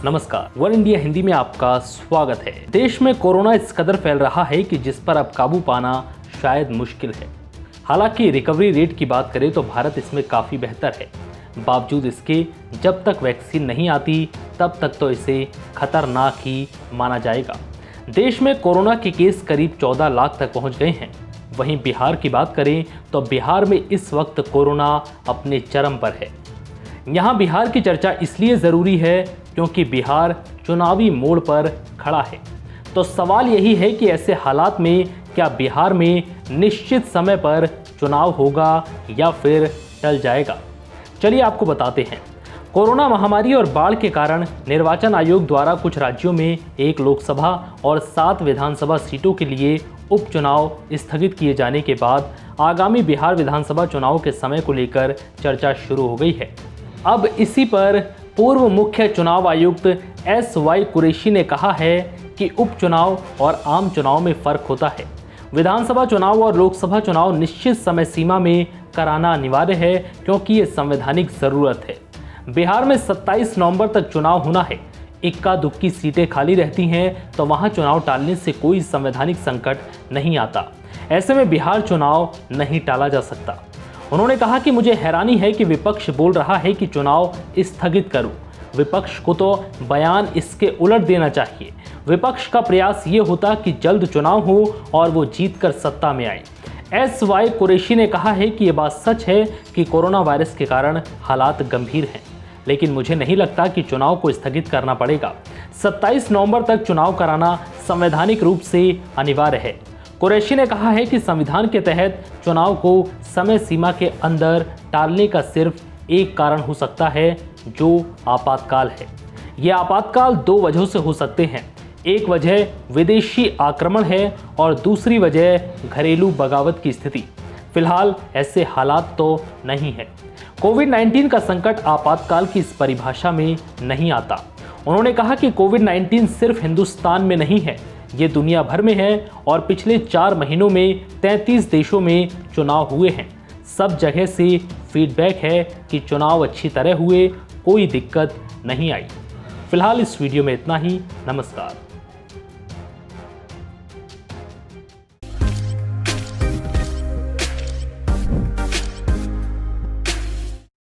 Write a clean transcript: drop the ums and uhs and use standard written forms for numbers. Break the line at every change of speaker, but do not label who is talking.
नमस्कार, one India Hindi में आपका स्वागत है। देश में कोरोना इस कदर फैल रहा है कि जिस पर अब काबू पाना शायद मुश्किल है। हालांकि रिकवरी रेट की बात करें तो भारत इसमें काफ़ी बेहतर है। बावजूद इसके जब तक वैक्सीन नहीं आती तब तक तो इसे खतरनाक ही माना जाएगा। देश में कोरोना के केस करीब 14 लाख तक पहुंच गए हैं। वहीं बिहार की बात करें तो बिहार में इस वक्त कोरोना अपने चरम पर है। यहाँ बिहार की चर्चा इसलिए ज़रूरी है क्योंकि बिहार चुनावी मोड़ पर खड़ा है। तो सवाल यही है कि ऐसे हालात में क्या बिहार में निश्चित समय पर चुनाव होगा या फिर टल जाएगा। चलिए आपको बताते हैं। कोरोना महामारी और बाढ़ के कारण निर्वाचन आयोग द्वारा कुछ राज्यों में 1 लोकसभा और 7 विधानसभा सीटों के लिए उपचुनाव स्थगित किए जाने के बाद आगामी बिहार विधानसभा चुनाव के समय को लेकर चर्चा शुरू हो गई है। अब इसी पर पूर्व मुख्य चुनाव आयुक्त SY कुरैशी ने कहा है कि उपचुनाव और आम चुनाव में फर्क होता है। विधानसभा चुनाव और लोकसभा चुनाव निश्चित समय सीमा में कराना अनिवार्य है क्योंकि ये संवैधानिक ज़रूरत है। बिहार में 27 नवंबर तक चुनाव होना है। इक्का दुक्की सीटें खाली रहती हैं तो वहां चुनाव टालने से कोई संवैधानिक संकट नहीं आता। ऐसे में बिहार चुनाव नहीं टाला जा सकता। उन्होंने कहा कि मुझे हैरानी है कि विपक्ष बोल रहा है कि चुनाव स्थगित करूं। विपक्ष को तो बयान इसके उलट देना चाहिए। विपक्ष का प्रयास ये होता कि जल्द चुनाव हो और वो जीतकर सत्ता में आए। SY कुरैशी ने कहा है कि ये बात सच है कि कोरोना वायरस के कारण हालात गंभीर हैं, लेकिन मुझे नहीं लगता कि चुनाव को स्थगित करना पड़ेगा। 27 नवंबर तक चुनाव कराना संवैधानिक रूप से अनिवार्य है। कुरैशी ने कहा है कि संविधान के तहत चुनाव को समय सीमा के अंदर टालने का सिर्फ एक कारण हो सकता है, जो आपातकाल है। ये आपातकाल 2 वजहों से हो सकते हैं। एक वजह विदेशी आक्रमण है और दूसरी वजह घरेलू बगावत की स्थिति। फिलहाल ऐसे हालात तो नहीं है। कोविड-19 का संकट आपातकाल की इस परिभाषा में नहीं आता। उन्होंने कहा कि कोविड-19 सिर्फ हिंदुस्तान में नहीं है, ये दुनिया भर में है और पिछले 4 महीनों में 33 देशों में चुनाव हुए हैं। सब जगह से फीडबैक है कि चुनाव अच्छी तरह हुए, कोई दिक्कत नहीं आई। फिलहाल इस वीडियो में इतना ही। नमस्कार।